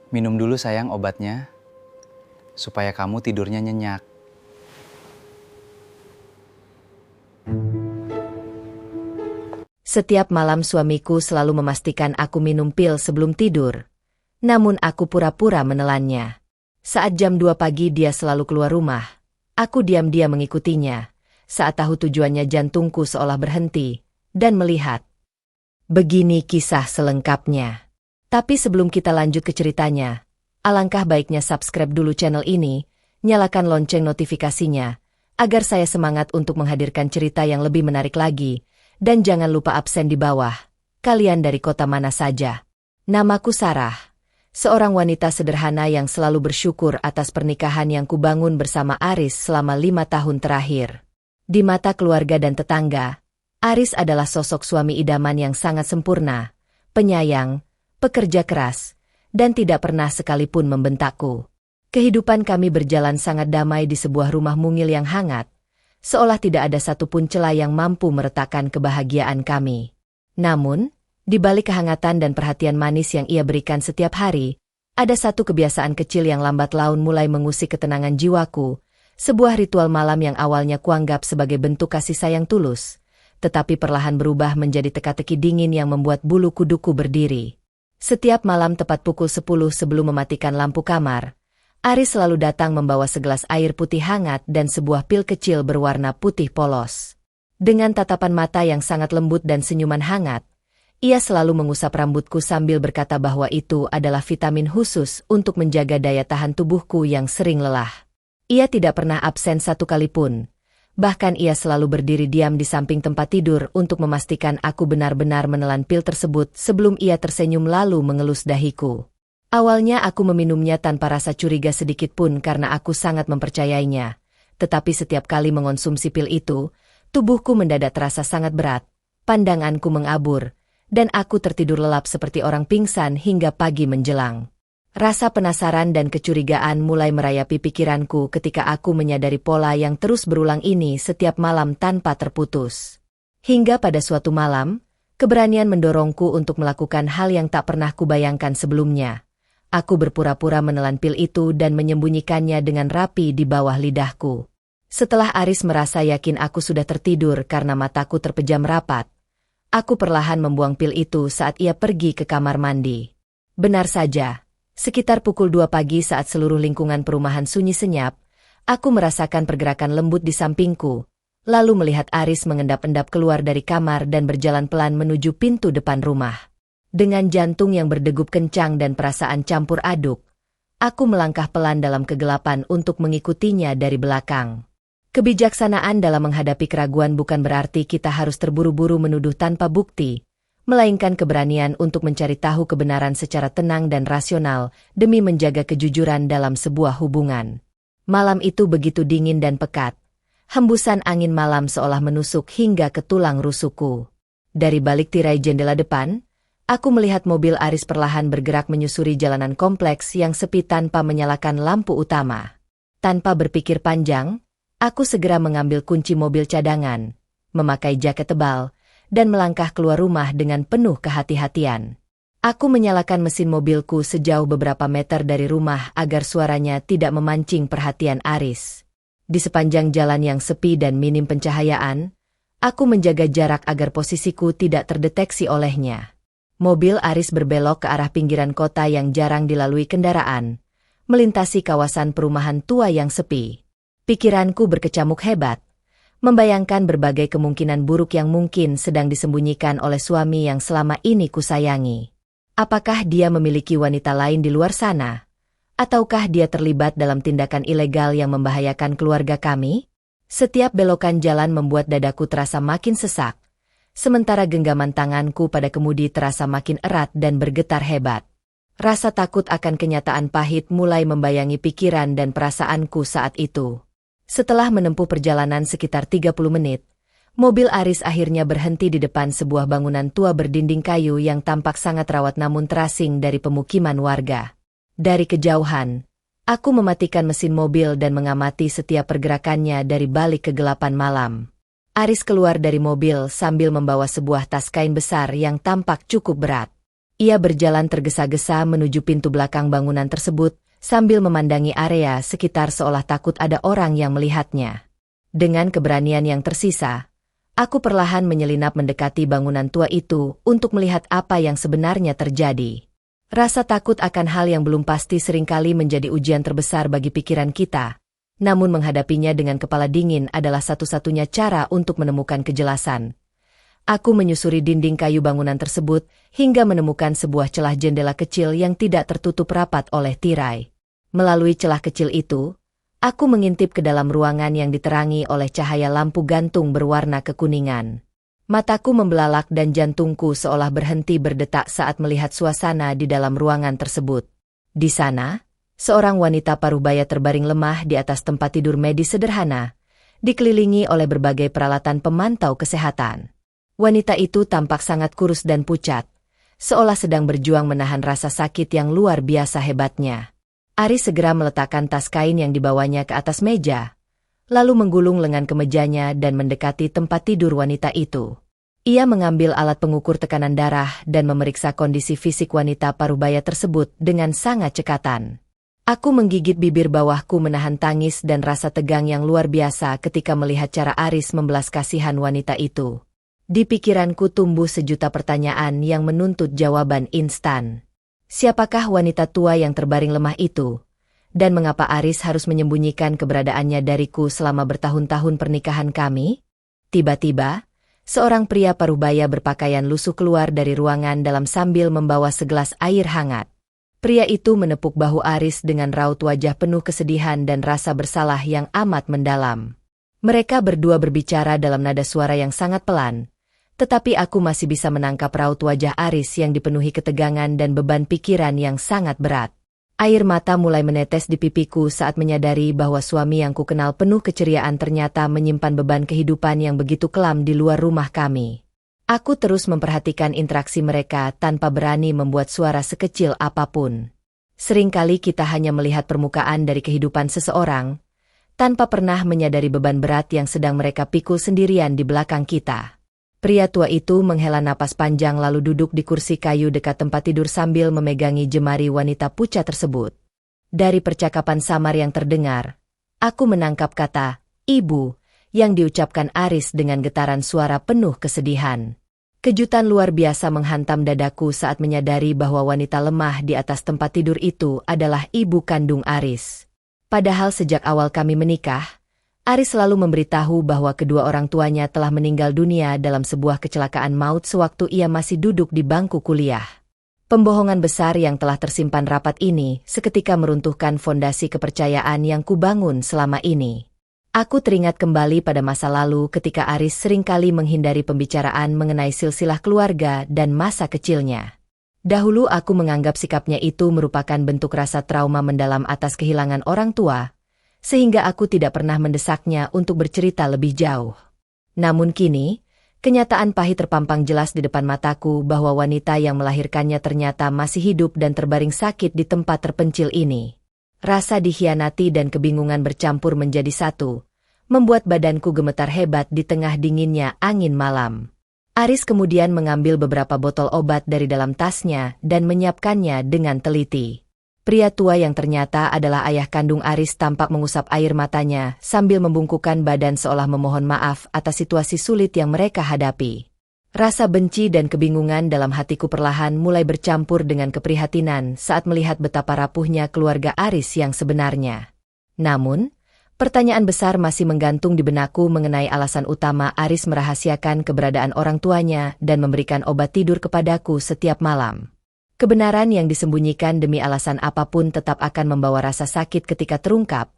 Minum dulu sayang obatnya, supaya kamu tidurnya nyenyak. Setiap malam suamiku selalu memastikan aku minum pil sebelum tidur. Namun aku pura-pura menelannya. Saat jam 2 pagi dia selalu keluar rumah. Aku diam-diam mengikutinya. Saat tahu tujuannya jantungku seolah berhenti. Dan melihat. Begini kisah selengkapnya. Tapi sebelum kita lanjut ke ceritanya, alangkah baiknya subscribe dulu channel ini, nyalakan lonceng notifikasinya, agar saya semangat untuk menghadirkan cerita yang lebih menarik lagi. Dan jangan lupa absen di bawah. Kalian dari kota mana saja? Namaku Sarah. Seorang wanita sederhana yang selalu bersyukur atas pernikahan yang kubangun bersama Aris selama 5 tahun terakhir. Di mata keluarga dan tetangga, Aris adalah sosok suami idaman yang sangat sempurna, penyayang, pekerja keras, dan tidak pernah sekalipun membentakku. Kehidupan kami berjalan sangat damai di sebuah rumah mungil yang hangat, seolah tidak ada satupun celah yang mampu meretakkan kebahagiaan kami. Namun, di balik kehangatan dan perhatian manis yang ia berikan setiap hari, ada satu kebiasaan kecil yang lambat laun mulai mengusik ketenangan jiwaku, sebuah ritual malam yang awalnya kuanggap sebagai bentuk kasih sayang tulus, tetapi perlahan berubah menjadi teka-teki dingin yang membuat bulu kuduku berdiri. Setiap malam tepat pukul 10 sebelum mematikan lampu kamar, Aris selalu datang membawa segelas air putih hangat dan sebuah pil kecil berwarna putih polos. Dengan tatapan mata yang sangat lembut dan senyuman hangat, ia selalu mengusap rambutku sambil berkata bahwa itu adalah vitamin khusus untuk menjaga daya tahan tubuhku yang sering lelah. Ia tidak pernah absen satu kali pun. Bahkan ia selalu berdiri diam di samping tempat tidur untuk memastikan aku benar-benar menelan pil tersebut sebelum ia tersenyum lalu mengelus dahiku. Awalnya aku meminumnya tanpa rasa curiga sedikit pun karena aku sangat mempercayainya. Tetapi setiap kali mengonsumsi pil itu, tubuhku mendadak terasa sangat berat, pandanganku mengabur, dan aku tertidur lelap seperti orang pingsan hingga pagi menjelang. Rasa penasaran dan kecurigaan mulai merayapi pikiranku ketika aku menyadari pola yang terus berulang ini setiap malam tanpa terputus. Hingga pada suatu malam, keberanian mendorongku untuk melakukan hal yang tak pernah kubayangkan sebelumnya. Aku berpura-pura menelan pil itu dan menyembunyikannya dengan rapi di bawah lidahku. Setelah Aris merasa yakin aku sudah tertidur karena mataku terpejam rapat, aku perlahan membuang pil itu saat ia pergi ke kamar mandi. Benar saja, sekitar pukul 2 pagi saat seluruh lingkungan perumahan sunyi senyap, aku merasakan pergerakan lembut di sampingku, lalu melihat Aris mengendap-endap keluar dari kamar dan berjalan pelan menuju pintu depan rumah. Dengan jantung yang berdegup kencang dan perasaan campur aduk, aku melangkah pelan dalam kegelapan untuk mengikutinya dari belakang. Kebijaksanaan dalam menghadapi keraguan bukan berarti kita harus terburu-buru menuduh tanpa bukti, melainkan keberanian untuk mencari tahu kebenaran secara tenang dan rasional demi menjaga kejujuran dalam sebuah hubungan. Malam itu begitu dingin dan pekat. Hembusan angin malam seolah menusuk hingga ke tulang rusukku. Dari balik tirai jendela depan, aku melihat mobil Aris perlahan bergerak menyusuri jalanan kompleks yang sepi tanpa menyalakan lampu utama. Tanpa berpikir panjang, aku segera mengambil kunci mobil cadangan, memakai jaket tebal, dan melangkah keluar rumah dengan penuh kehati-hatian. Aku menyalakan mesin mobilku sejauh beberapa meter dari rumah agar suaranya tidak memancing perhatian Aris. Di sepanjang jalan yang sepi dan minim pencahayaan, aku menjaga jarak agar posisiku tidak terdeteksi olehnya. Mobil Aris berbelok ke arah pinggiran kota yang jarang dilalui kendaraan, melintasi kawasan perumahan tua yang sepi. Pikiranku berkecamuk hebat, membayangkan berbagai kemungkinan buruk yang mungkin sedang disembunyikan oleh suami yang selama ini kusayangi. Apakah dia memiliki wanita lain di luar sana? Ataukah dia terlibat dalam tindakan ilegal yang membahayakan keluarga kami? Setiap belokan jalan membuat dadaku terasa makin sesak. Sementara genggaman tanganku pada kemudi terasa makin erat dan bergetar hebat. Rasa takut akan kenyataan pahit mulai membayangi pikiran dan perasaanku saat itu. Setelah menempuh perjalanan sekitar 30 menit, mobil Aris akhirnya berhenti di depan sebuah bangunan tua berdinding kayu yang tampak sangat rawat namun terasing dari pemukiman warga. Dari kejauhan, aku mematikan mesin mobil dan mengamati setiap pergerakannya dari balik kegelapan malam. Aris keluar dari mobil sambil membawa sebuah tas kain besar yang tampak cukup berat. Ia berjalan tergesa-gesa menuju pintu belakang bangunan tersebut, sambil memandangi area sekitar seolah takut ada orang yang melihatnya. Dengan keberanian yang tersisa, aku perlahan menyelinap mendekati bangunan tua itu untuk melihat apa yang sebenarnya terjadi. Rasa takut akan hal yang belum pasti seringkali menjadi ujian terbesar bagi pikiran kita, namun menghadapinya dengan kepala dingin adalah satu-satunya cara untuk menemukan kejelasan. Aku menyusuri dinding kayu bangunan tersebut hingga menemukan sebuah celah jendela kecil yang tidak tertutup rapat oleh tirai. Melalui celah kecil itu, aku mengintip ke dalam ruangan yang diterangi oleh cahaya lampu gantung berwarna kekuningan. Mataku membelalak dan jantungku seolah berhenti berdetak saat melihat suasana di dalam ruangan tersebut. Di sana, seorang wanita parubaya terbaring lemah di atas tempat tidur medis sederhana, dikelilingi oleh berbagai peralatan pemantau kesehatan. Wanita itu tampak sangat kurus dan pucat, seolah sedang berjuang menahan rasa sakit yang luar biasa hebatnya. Aris segera meletakkan tas kain yang dibawanya ke atas meja, lalu menggulung lengan kemejanya dan mendekati tempat tidur wanita itu. Ia mengambil alat pengukur tekanan darah dan memeriksa kondisi fisik wanita parubaya tersebut dengan sangat cekatan. Aku menggigit bibir bawahku menahan tangis dan rasa tegang yang luar biasa ketika melihat cara Aris membelas kasihan wanita itu. Di pikiranku tumbuh sejuta pertanyaan yang menuntut jawaban instan. Siapakah wanita tua yang terbaring lemah itu? Dan mengapa Aris harus menyembunyikan keberadaannya dariku selama bertahun-tahun pernikahan kami? Tiba-tiba, seorang pria parubaya berpakaian lusuh keluar dari ruangan dalam sambil membawa segelas air hangat. Pria itu menepuk bahu Aris dengan raut wajah penuh kesedihan dan rasa bersalah yang amat mendalam. Mereka berdua berbicara dalam nada suara yang sangat pelan, tetapi aku masih bisa menangkap raut wajah Aris yang dipenuhi ketegangan dan beban pikiran yang sangat berat. Air mata mulai menetes di pipiku saat menyadari bahwa suami yang kukenal penuh keceriaan ternyata menyimpan beban kehidupan yang begitu kelam di luar rumah kami. Aku terus memperhatikan interaksi mereka tanpa berani membuat suara sekecil apapun. Seringkali kita hanya melihat permukaan dari kehidupan seseorang, tanpa pernah menyadari beban berat yang sedang mereka pikul sendirian di belakang kita. Pria tua itu menghela napas panjang lalu duduk di kursi kayu dekat tempat tidur sambil memegangi jemari wanita pucat tersebut. Dari percakapan samar yang terdengar, aku menangkap kata, "Ibu," yang diucapkan Aris dengan getaran suara penuh kesedihan. Kejutan luar biasa menghantam dadaku saat menyadari bahwa wanita lemah di atas tempat tidur itu adalah ibu kandung Aris. Padahal sejak awal kami menikah, Aris selalu memberitahu bahwa kedua orang tuanya telah meninggal dunia dalam sebuah kecelakaan maut sewaktu ia masih duduk di bangku kuliah. Pembohongan besar yang telah tersimpan rapat ini seketika meruntuhkan fondasi kepercayaan yang kubangun selama ini. Aku teringat kembali pada masa lalu ketika Aris seringkali menghindari pembicaraan mengenai silsilah keluarga dan masa kecilnya. Dahulu aku menganggap sikapnya itu merupakan bentuk rasa trauma mendalam atas kehilangan orang tua, sehingga aku tidak pernah mendesaknya untuk bercerita lebih jauh. Namun kini, kenyataan pahit terpampang jelas di depan mataku bahwa wanita yang melahirkannya ternyata masih hidup dan terbaring sakit di tempat terpencil ini. Rasa dikhianati dan kebingungan bercampur menjadi satu, membuat badanku gemetar hebat di tengah dinginnya angin malam. Aris kemudian mengambil beberapa botol obat dari dalam tasnya dan menyiapkannya dengan teliti. Pria tua yang ternyata adalah ayah kandung Aris tampak mengusap air matanya sambil membungkukkan badan seolah memohon maaf atas situasi sulit yang mereka hadapi. Rasa benci dan kebingungan dalam hatiku perlahan mulai bercampur dengan keprihatinan saat melihat betapa rapuhnya keluarga Aris yang sebenarnya. Namun, pertanyaan besar masih menggantung di benakku mengenai alasan utama Aris merahasiakan keberadaan orang tuanya dan memberikan obat tidur kepadaku setiap malam. Kebenaran yang disembunyikan demi alasan apapun tetap akan membawa rasa sakit ketika terungkap,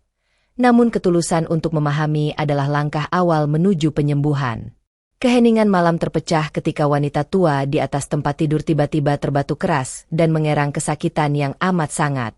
namun ketulusan untuk memahami adalah langkah awal menuju penyembuhan. Keheningan malam terpecah ketika wanita tua di atas tempat tidur tiba-tiba terbatuk keras dan mengerang kesakitan yang amat sangat.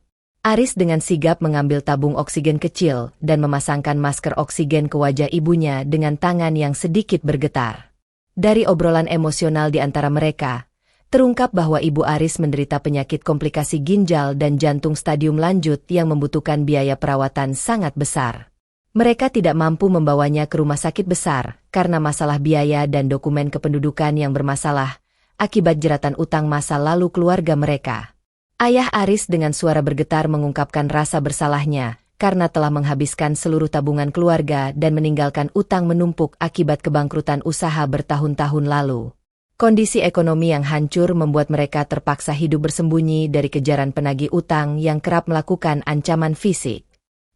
Aris dengan sigap mengambil tabung oksigen kecil dan memasangkan masker oksigen ke wajah ibunya dengan tangan yang sedikit bergetar. Dari obrolan emosional di antara mereka, terungkap bahwa ibu Aris menderita penyakit komplikasi ginjal dan jantung stadium lanjut yang membutuhkan biaya perawatan sangat besar. Mereka tidak mampu membawanya ke rumah sakit besar karena masalah biaya dan dokumen kependudukan yang bermasalah. akibat jeratan utang masa lalu keluarga mereka. Ayah Aris dengan suara bergetar mengungkapkan rasa bersalahnya karena telah menghabiskan seluruh tabungan keluarga dan meninggalkan utang menumpuk akibat kebangkrutan usaha bertahun-tahun lalu. Kondisi ekonomi yang hancur membuat mereka terpaksa hidup bersembunyi dari kejaran penagih utang yang kerap melakukan ancaman fisik.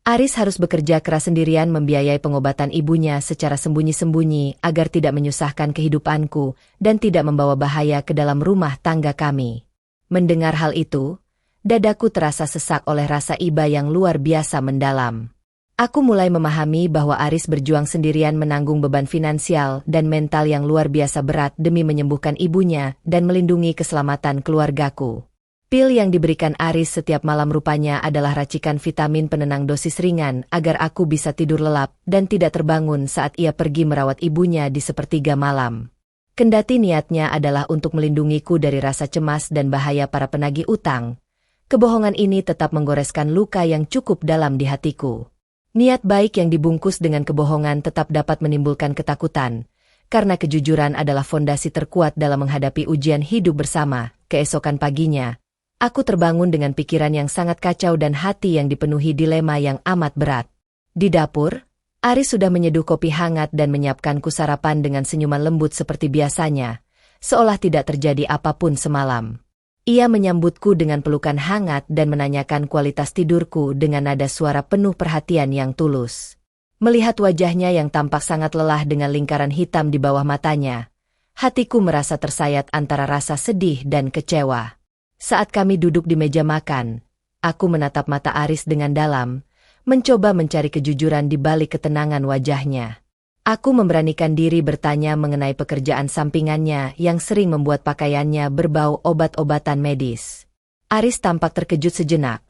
Aris harus bekerja keras sendirian membiayai pengobatan ibunya secara sembunyi-sembunyi agar tidak menyusahkan kehidupanku dan tidak membawa bahaya ke dalam rumah tangga kami. Mendengar hal itu, dadaku terasa sesak oleh rasa iba yang luar biasa mendalam. Aku mulai memahami bahwa Aris berjuang sendirian menanggung beban finansial dan mental yang luar biasa berat demi menyembuhkan ibunya dan melindungi keselamatan keluargaku. Pil yang diberikan Aris setiap malam rupanya adalah racikan vitamin penenang dosis ringan agar aku bisa tidur lelap dan tidak terbangun saat ia pergi merawat ibunya di sepertiga malam. Kendati niatnya adalah untuk melindungiku dari rasa cemas dan bahaya para penagih utang, kebohongan ini tetap menggoreskan luka yang cukup dalam di hatiku. Niat baik yang dibungkus dengan kebohongan tetap dapat menimbulkan ketakutan, karena kejujuran adalah fondasi terkuat dalam menghadapi ujian hidup bersama. Keesokan paginya, aku terbangun dengan pikiran yang sangat kacau dan hati yang dipenuhi dilema yang amat berat. Di dapur, Aris sudah menyeduh kopi hangat dan menyiapkanku sarapan dengan senyuman lembut seperti biasanya, seolah tidak terjadi apapun semalam. Ia menyambutku dengan pelukan hangat dan menanyakan kualitas tidurku dengan nada suara penuh perhatian yang tulus. Melihat wajahnya yang tampak sangat lelah dengan lingkaran hitam di bawah matanya, hatiku merasa tersayat antara rasa sedih dan kecewa. Saat kami duduk di meja makan, aku menatap mata Aris dengan dalam, mencoba mencari kejujuran di balik ketenangan wajahnya. Aku memberanikan diri bertanya mengenai pekerjaan sampingannya yang sering membuat pakaiannya berbau obat-obatan medis. Aris tampak terkejut sejenak,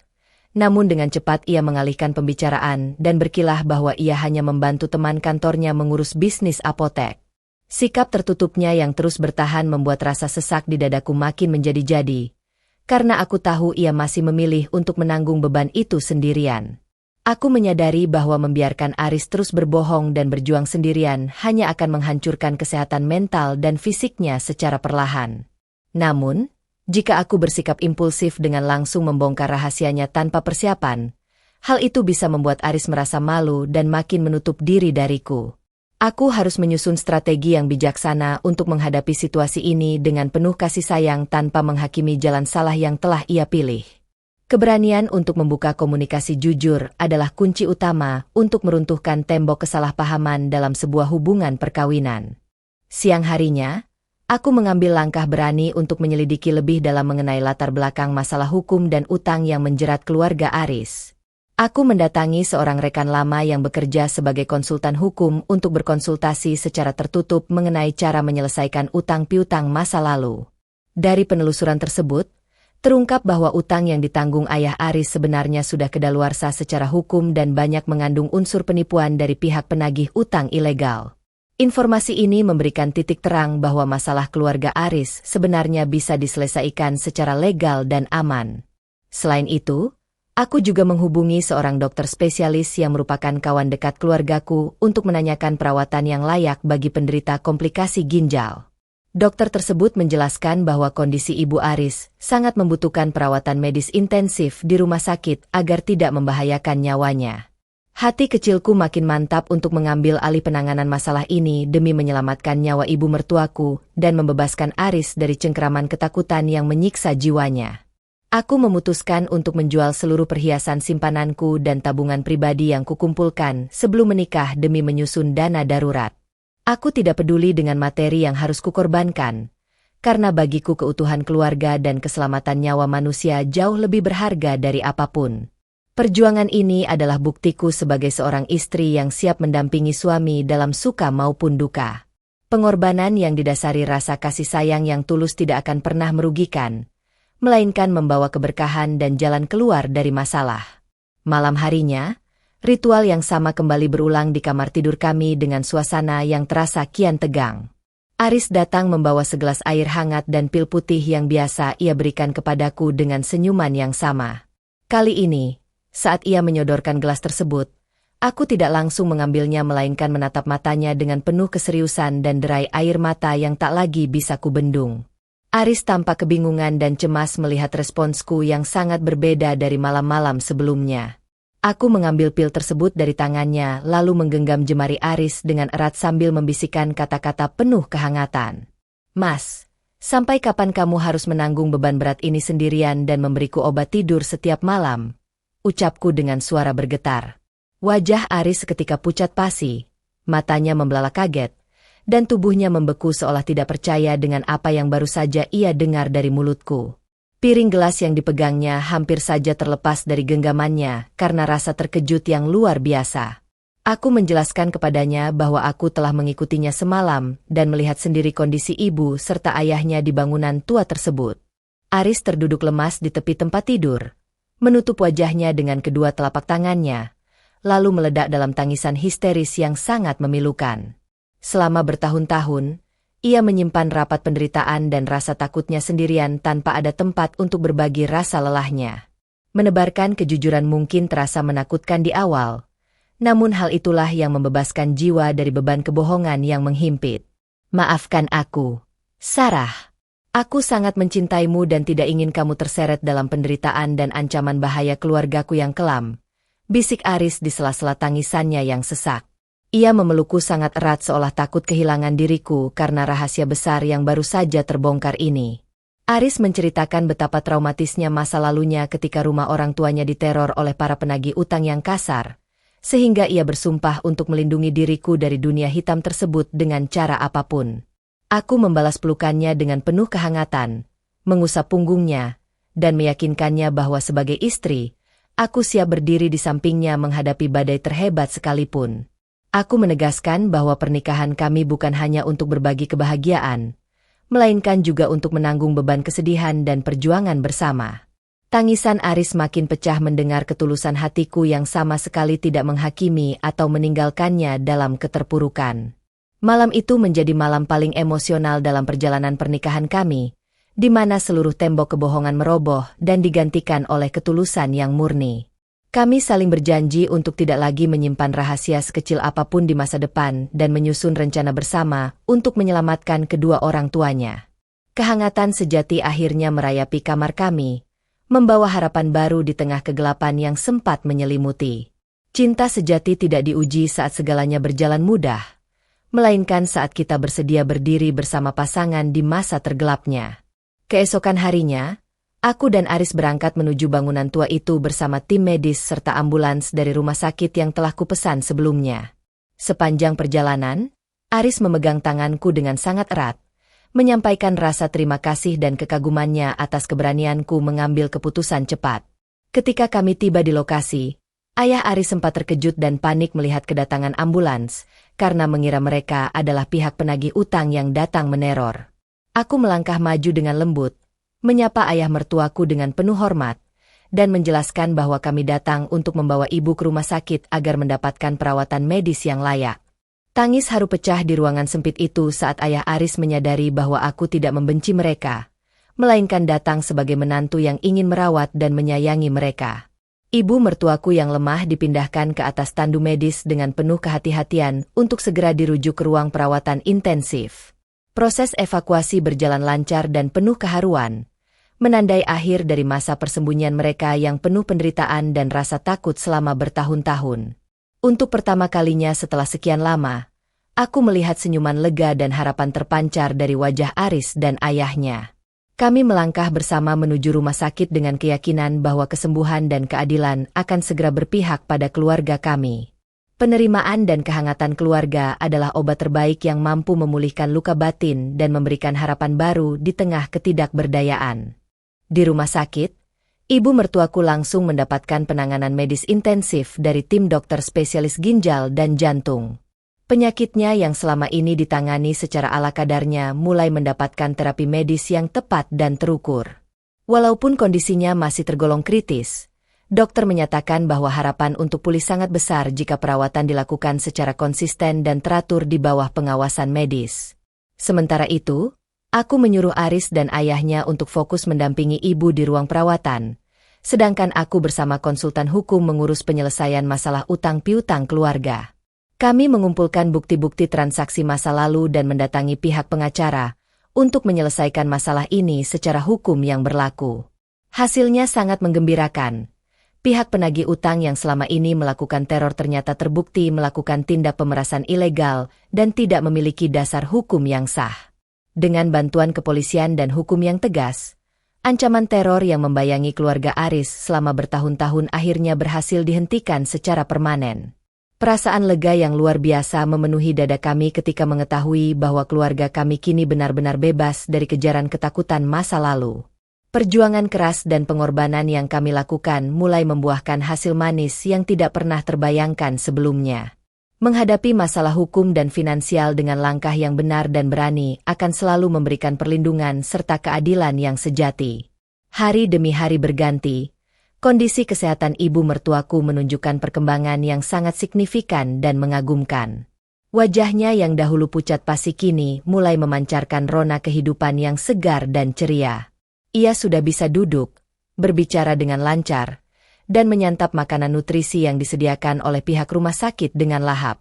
namun dengan cepat ia mengalihkan pembicaraan dan berkilah bahwa ia hanya membantu teman kantornya mengurus bisnis apotek. Sikap tertutupnya yang terus bertahan membuat rasa sesak di dadaku makin menjadi-jadi, karena aku tahu ia masih memilih untuk menanggung beban itu sendirian. Aku menyadari bahwa membiarkan Aris terus berbohong dan berjuang sendirian hanya akan menghancurkan kesehatan mental dan fisiknya secara perlahan. Namun, jika aku bersikap impulsif dengan langsung membongkar rahasianya tanpa persiapan, hal itu bisa membuat Aris merasa malu dan makin menutup diri dariku. Aku harus menyusun strategi yang bijaksana untuk menghadapi situasi ini dengan penuh kasih sayang tanpa menghakimi jalan salah yang telah ia pilih. Keberanian untuk membuka komunikasi jujur adalah kunci utama untuk meruntuhkan tembok kesalahpahaman dalam sebuah hubungan perkawinan. Siang harinya, aku mengambil langkah berani untuk menyelidiki lebih dalam mengenai latar belakang masalah hukum dan utang yang menjerat keluarga Aris. Aku mendatangi seorang rekan lama yang bekerja sebagai konsultan hukum untuk berkonsultasi secara tertutup mengenai cara menyelesaikan utang piutang masa lalu. Dari penelusuran tersebut, terungkap bahwa utang yang ditanggung ayah Aris sebenarnya sudah kedaluarsa secara hukum dan banyak mengandung unsur penipuan dari pihak penagih utang ilegal. Informasi ini memberikan titik terang bahwa masalah keluarga Aris sebenarnya bisa diselesaikan secara legal dan aman. Selain itu, aku juga menghubungi seorang dokter spesialis yang merupakan kawan dekat keluargaku untuk menanyakan perawatan yang layak bagi penderita komplikasi ginjal. Dokter tersebut menjelaskan bahwa kondisi Ibu Aris sangat membutuhkan perawatan medis intensif di rumah sakit agar tidak membahayakan nyawanya. Hati kecilku makin mantap untuk mengambil alih penanganan masalah ini demi menyelamatkan nyawa ibu mertuaku dan membebaskan Aris dari cengkeraman ketakutan yang menyiksa jiwanya. Aku memutuskan untuk menjual seluruh perhiasan simpananku dan tabungan pribadi yang kukumpulkan sebelum menikah demi menyusun dana darurat. Aku tidak peduli dengan materi yang harus kukorbankan, karena bagiku keutuhan keluarga dan keselamatan nyawa manusia jauh lebih berharga dari apapun. Perjuangan ini adalah buktiku sebagai seorang istri yang siap mendampingi suami dalam suka maupun duka. Pengorbanan yang didasari rasa kasih sayang yang tulus tidak akan pernah merugikan, melainkan membawa keberkahan dan jalan keluar dari masalah. Malam harinya, ritual yang sama kembali berulang di kamar tidur kami dengan suasana yang terasa kian tegang. Aris datang membawa segelas air hangat dan pil putih yang biasa ia berikan kepadaku dengan senyuman yang sama. Kali ini, saat ia menyodorkan gelas tersebut, aku tidak langsung mengambilnya melainkan menatap matanya dengan penuh keseriusan dan derai air mata yang tak lagi bisa kubendung. Aris tampak kebingungan dan cemas melihat responsku yang sangat berbeda dari malam-malam sebelumnya. Aku mengambil pil tersebut dari tangannya lalu menggenggam jemari Aris dengan erat sambil membisikkan kata-kata penuh kehangatan. Mas, sampai kapan kamu harus menanggung beban berat ini sendirian dan memberiku obat tidur setiap malam? Ucapku dengan suara bergetar. Wajah Aris seketika pucat pasi, matanya membelalak kaget, dan tubuhnya membeku seolah tidak percaya dengan apa yang baru saja ia dengar dari mulutku. Piring gelas yang dipegangnya hampir saja terlepas dari genggamannya karena rasa terkejut yang luar biasa. Aku menjelaskan kepadanya bahwa aku telah mengikutinya semalam dan melihat sendiri kondisi ibu serta ayahnya di bangunan tua tersebut. Aris terduduk lemas di tepi tempat tidur, menutup wajahnya dengan kedua telapak tangannya, lalu meledak dalam tangisan histeris yang sangat memilukan. Selama bertahun-tahun, ia menyimpan rapat penderitaan dan rasa takutnya sendirian tanpa ada tempat untuk berbagi rasa lelahnya. Menebarkan kejujuran mungkin terasa menakutkan di awal, namun hal itulah yang membebaskan jiwa dari beban kebohongan yang menghimpit. Maafkan aku, Sarah. Aku sangat mencintaimu dan tidak ingin kamu terseret dalam penderitaan dan ancaman bahaya keluargaku yang kelam, bisik Aris di sela-sela tangisannya yang sesak. Ia memelukku sangat erat seolah takut kehilangan diriku karena rahasia besar yang baru saja terbongkar ini. Aris menceritakan betapa traumatisnya masa lalunya ketika rumah orang tuanya diteror oleh para penagih utang yang kasar, sehingga ia bersumpah untuk melindungi diriku dari dunia hitam tersebut dengan cara apapun. Aku membalas pelukannya dengan penuh kehangatan, mengusap punggungnya, dan meyakinkannya bahwa sebagai istri, aku siap berdiri di sampingnya menghadapi badai terhebat sekalipun. Aku menegaskan bahwa pernikahan kami bukan hanya untuk berbagi kebahagiaan, melainkan juga untuk menanggung beban kesedihan dan perjuangan bersama. Tangisan Aris makin pecah mendengar ketulusan hatiku yang sama sekali tidak menghakimi atau meninggalkannya dalam keterpurukan. Malam itu menjadi malam paling emosional dalam perjalanan pernikahan kami, di mana seluruh tembok kebohongan meroboh dan digantikan oleh ketulusan yang murni. Kami saling berjanji untuk tidak lagi menyimpan rahasia sekecil apapun di masa depan dan menyusun rencana bersama untuk menyelamatkan kedua orang tuanya. Kehangatan sejati akhirnya merayapi kamar kami, membawa harapan baru di tengah kegelapan yang sempat menyelimuti. Cinta sejati tidak diuji saat segalanya berjalan mudah, melainkan saat kita bersedia berdiri bersama pasangan di masa tergelapnya. Keesokan harinya, aku dan Aris berangkat menuju bangunan tua itu bersama tim medis serta ambulans dari rumah sakit yang telah kupesan sebelumnya. Sepanjang perjalanan, Aris memegang tanganku dengan sangat erat, menyampaikan rasa terima kasih dan kekagumannya atas keberanianku mengambil keputusan cepat. Ketika kami tiba di lokasi, ayah Aris sempat terkejut dan panik melihat kedatangan ambulans, karena mengira mereka adalah pihak penagih utang yang datang meneror. Aku melangkah maju dengan lembut, menyapa ayah mertuaku dengan penuh hormat, dan menjelaskan bahwa kami datang untuk membawa ibu ke rumah sakit agar mendapatkan perawatan medis yang layak. Tangis haru pecah di ruangan sempit itu saat ayah Aris menyadari bahwa aku tidak membenci mereka, melainkan datang sebagai menantu yang ingin merawat dan menyayangi mereka. Ibu mertuaku yang lemah dipindahkan ke atas tandu medis dengan penuh kehati-hatian untuk segera dirujuk ke ruang perawatan intensif. Proses evakuasi berjalan lancar dan penuh keharuan, menandai akhir dari masa persembunyian mereka yang penuh penderitaan dan rasa takut selama bertahun-tahun. Untuk pertama kalinya setelah sekian lama, aku melihat senyuman lega dan harapan terpancar dari wajah Aris dan ayahnya. Kami melangkah bersama menuju rumah sakit dengan keyakinan bahwa kesembuhan dan keadilan akan segera berpihak pada keluarga kami. Penerimaan dan kehangatan keluarga adalah obat terbaik yang mampu memulihkan luka batin dan memberikan harapan baru di tengah ketidakberdayaan. Di rumah sakit, ibu mertuaku langsung mendapatkan penanganan medis intensif dari tim dokter spesialis ginjal dan jantung. Penyakitnya yang selama ini ditangani secara ala kadarnya mulai mendapatkan terapi medis yang tepat dan terukur. Walaupun kondisinya masih tergolong kritis, dokter menyatakan bahwa harapan untuk pulih sangat besar jika perawatan dilakukan secara konsisten dan teratur di bawah pengawasan medis. Sementara itu, aku menyuruh Aris dan ayahnya untuk fokus mendampingi ibu di ruang perawatan, sedangkan aku bersama konsultan hukum mengurus penyelesaian masalah utang piutang keluarga. Kami mengumpulkan bukti-bukti transaksi masa lalu dan mendatangi pihak pengacara untuk menyelesaikan masalah ini secara hukum yang berlaku. Hasilnya sangat menggembirakan. Pihak penagih utang yang selama ini melakukan teror ternyata terbukti melakukan tindak pemerasan ilegal dan tidak memiliki dasar hukum yang sah. Dengan bantuan kepolisian dan hukum yang tegas, ancaman teror yang membayangi keluarga Aris selama bertahun-tahun akhirnya berhasil dihentikan secara permanen. Perasaan lega yang luar biasa memenuhi dada kami ketika mengetahui bahwa keluarga kami kini benar-benar bebas dari kejaran ketakutan masa lalu. Perjuangan keras dan pengorbanan yang kami lakukan mulai membuahkan hasil manis yang tidak pernah terbayangkan sebelumnya. Menghadapi masalah hukum dan finansial dengan langkah yang benar dan berani akan selalu memberikan perlindungan serta keadilan yang sejati. Hari demi hari berganti. Kondisi kesehatan ibu mertuaku menunjukkan perkembangan yang sangat signifikan dan mengagumkan. Wajahnya yang dahulu pucat pasi kini mulai memancarkan rona kehidupan yang segar dan ceria. Ia sudah bisa duduk, berbicara dengan lancar, dan menyantap makanan nutrisi yang disediakan oleh pihak rumah sakit dengan lahap.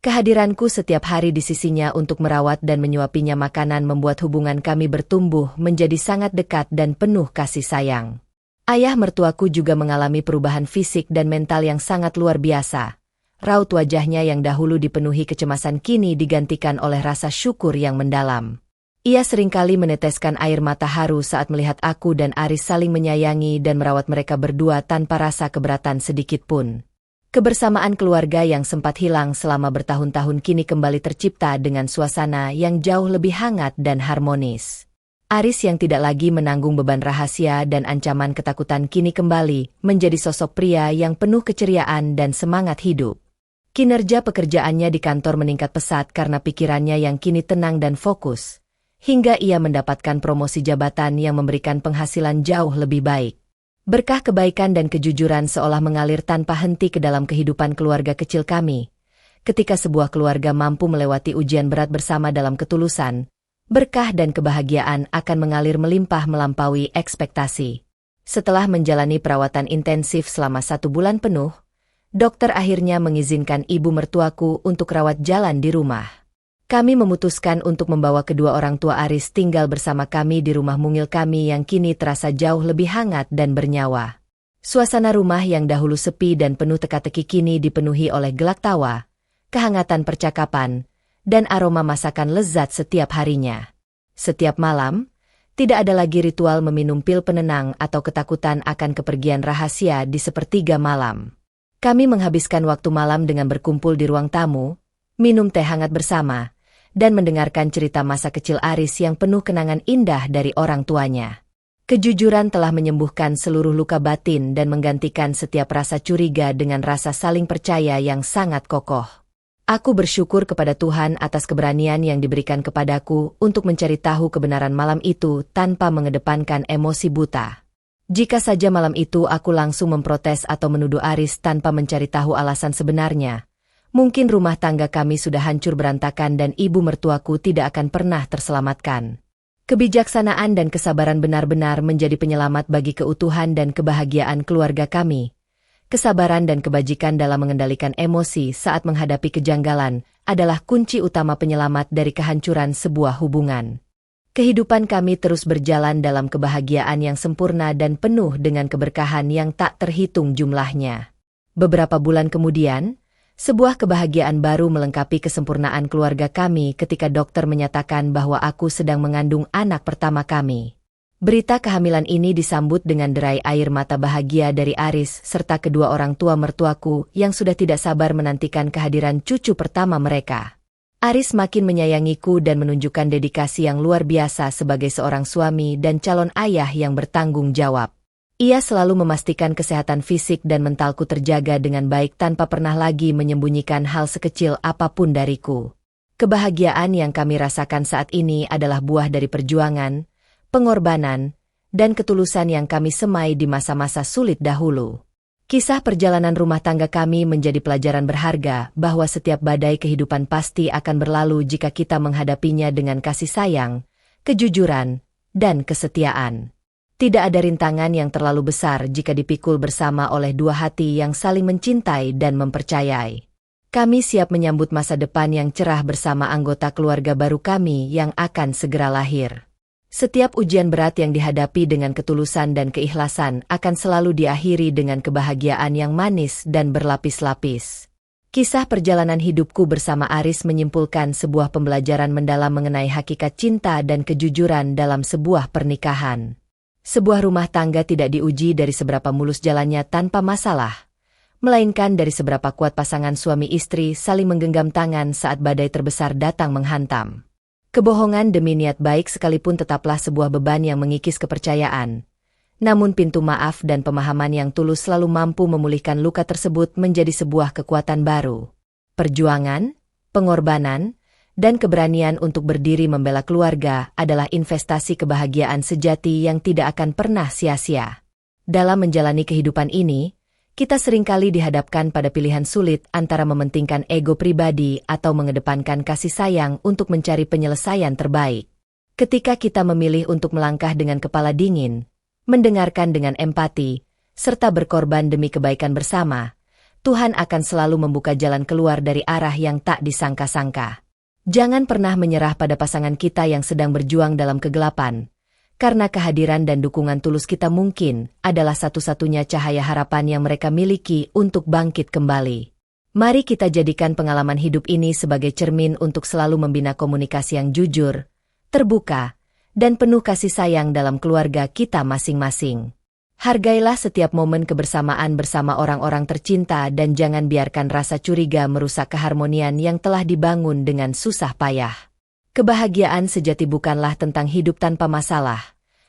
Kehadiranku setiap hari di sisinya untuk merawat dan menyuapinya makanan membuat hubungan kami bertumbuh menjadi sangat dekat dan penuh kasih sayang. Ayah mertuaku juga mengalami perubahan fisik dan mental yang sangat luar biasa. Raut wajahnya yang dahulu dipenuhi kecemasan kini digantikan oleh rasa syukur yang mendalam. Ia seringkali meneteskan air mata haru saat melihat aku dan Aris saling menyayangi dan merawat mereka berdua tanpa rasa keberatan sedikitpun. Kebersamaan keluarga yang sempat hilang selama bertahun-tahun kini kembali tercipta dengan suasana yang jauh lebih hangat dan harmonis. Aris yang tidak lagi menanggung beban rahasia dan ancaman ketakutan kini kembali menjadi sosok pria yang penuh keceriaan dan semangat hidup. Kinerja pekerjaannya di kantor meningkat pesat karena pikirannya yang kini tenang dan fokus, hingga ia mendapatkan promosi jabatan yang memberikan penghasilan jauh lebih baik. Berkah kebaikan dan kejujuran seolah mengalir tanpa henti ke dalam kehidupan keluarga kecil kami. Ketika sebuah keluarga mampu melewati ujian berat bersama dalam ketulusan, berkah dan kebahagiaan akan mengalir melimpah melampaui ekspektasi. Setelah menjalani perawatan intensif selama 1 bulan penuh, dokter akhirnya mengizinkan ibu mertuaku untuk rawat jalan di rumah. Kami memutuskan untuk membawa kedua orang tua Aris tinggal bersama kami di rumah mungil kami yang kini terasa jauh lebih hangat dan bernyawa. Suasana rumah yang dahulu sepi dan penuh teka-teki kini dipenuhi oleh gelak tawa, kehangatan percakapan, dan aroma masakan lezat setiap harinya. Setiap malam, tidak ada lagi ritual meminum pil penenang atau ketakutan akan kepergian rahasia di sepertiga malam. Kami menghabiskan waktu malam dengan berkumpul di ruang tamu, minum teh hangat bersama, dan mendengarkan cerita masa kecil Aris yang penuh kenangan indah dari orang tuanya. Kejujuran telah menyembuhkan seluruh luka batin dan menggantikan setiap rasa curiga dengan rasa saling percaya yang sangat kokoh. Aku bersyukur kepada Tuhan atas keberanian yang diberikan kepadaku untuk mencari tahu kebenaran malam itu tanpa mengedepankan emosi buta. Jika saja malam itu aku langsung memprotes atau menuduh Aris tanpa mencari tahu alasan sebenarnya, mungkin rumah tangga kami sudah hancur berantakan dan ibu mertuaku tidak akan pernah terselamatkan. Kebijaksanaan dan kesabaran benar-benar menjadi penyelamat bagi keutuhan dan kebahagiaan keluarga kami. Kesabaran dan kebajikan dalam mengendalikan emosi saat menghadapi kejanggalan adalah kunci utama penyelamat dari kehancuran sebuah hubungan. Kehidupan kami terus berjalan dalam kebahagiaan yang sempurna dan penuh dengan keberkahan yang tak terhitung jumlahnya. Beberapa bulan kemudian, sebuah kebahagiaan baru melengkapi kesempurnaan keluarga kami ketika dokter menyatakan bahwa aku sedang mengandung anak pertama kami. Berita kehamilan ini disambut dengan derai air mata bahagia dari Aris serta kedua orang tua mertuaku yang sudah tidak sabar menantikan kehadiran cucu pertama mereka. Aris makin menyayangiku dan menunjukkan dedikasi yang luar biasa sebagai seorang suami dan calon ayah yang bertanggung jawab. Ia selalu memastikan kesehatan fisik dan mentalku terjaga dengan baik tanpa pernah lagi menyembunyikan hal sekecil apapun dariku. Kebahagiaan yang kami rasakan saat ini adalah buah dari perjuangan, pengorbanan, dan ketulusan yang kami semai di masa-masa sulit dahulu. Kisah perjalanan rumah tangga kami menjadi pelajaran berharga bahwa setiap badai kehidupan pasti akan berlalu jika kita menghadapinya dengan kasih sayang, kejujuran, dan kesetiaan. Tidak ada rintangan yang terlalu besar jika dipikul bersama oleh dua hati yang saling mencintai dan mempercayai. Kami siap menyambut masa depan yang cerah bersama anggota keluarga baru kami yang akan segera lahir. Setiap ujian berat yang dihadapi dengan ketulusan dan keikhlasan akan selalu diakhiri dengan kebahagiaan yang manis dan berlapis-lapis. Kisah perjalanan hidupku bersama Aris menyimpulkan sebuah pembelajaran mendalam mengenai hakikat cinta dan kejujuran dalam sebuah pernikahan. Sebuah rumah tangga tidak diuji dari seberapa mulus jalannya tanpa masalah, melainkan dari seberapa kuat pasangan suami istri saling menggenggam tangan saat badai terbesar datang menghantam. Kebohongan demi niat baik sekalipun tetaplah sebuah beban yang mengikis kepercayaan. Namun pintu maaf dan pemahaman yang tulus selalu mampu memulihkan luka tersebut menjadi sebuah kekuatan baru. Perjuangan, pengorbanan, dan keberanian untuk berdiri membela keluarga adalah investasi kebahagiaan sejati yang tidak akan pernah sia-sia. Dalam menjalani kehidupan ini, kita seringkali dihadapkan pada pilihan sulit antara mementingkan ego pribadi atau mengedepankan kasih sayang untuk mencari penyelesaian terbaik. Ketika kita memilih untuk melangkah dengan kepala dingin, mendengarkan dengan empati, serta berkorban demi kebaikan bersama, Tuhan akan selalu membuka jalan keluar dari arah yang tak disangka-sangka. Jangan pernah menyerah pada pasangan kita yang sedang berjuang dalam kegelapan, karena kehadiran dan dukungan tulus kita mungkin adalah satu-satunya cahaya harapan yang mereka miliki untuk bangkit kembali. Mari kita jadikan pengalaman hidup ini sebagai cermin untuk selalu membina komunikasi yang jujur, terbuka, dan penuh kasih sayang dalam keluarga kita masing-masing. Hargailah setiap momen kebersamaan bersama orang-orang tercinta dan jangan biarkan rasa curiga merusak keharmonian yang telah dibangun dengan susah payah. Kebahagiaan sejati bukanlah tentang hidup tanpa masalah,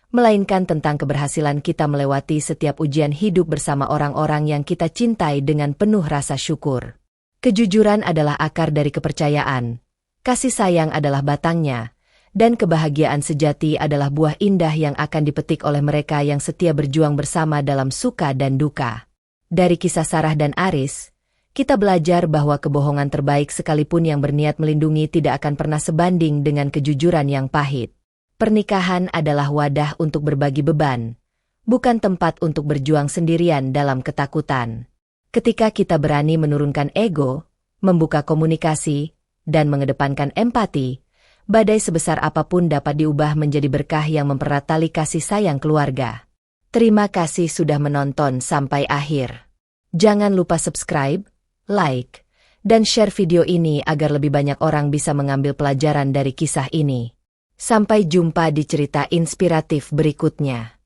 melainkan tentang keberhasilan kita melewati setiap ujian hidup bersama orang-orang yang kita cintai dengan penuh rasa syukur. Kejujuran adalah akar dari kepercayaan, kasih sayang adalah batangnya, dan kebahagiaan sejati adalah buah indah yang akan dipetik oleh mereka yang setia berjuang bersama dalam suka dan duka. Dari kisah Sarah dan Aris, kita belajar bahwa kebohongan terbaik sekalipun yang berniat melindungi tidak akan pernah sebanding dengan kejujuran yang pahit. Pernikahan adalah wadah untuk berbagi beban, bukan tempat untuk berjuang sendirian dalam ketakutan. Ketika kita berani menurunkan ego, membuka komunikasi, dan mengedepankan empati, badai sebesar apapun dapat diubah menjadi berkah yang mempererat tali kasih sayang keluarga. Terima kasih sudah menonton sampai akhir. Jangan lupa subscribe, like, dan share video ini agar lebih banyak orang bisa mengambil pelajaran dari kisah ini. Sampai jumpa di cerita inspiratif berikutnya.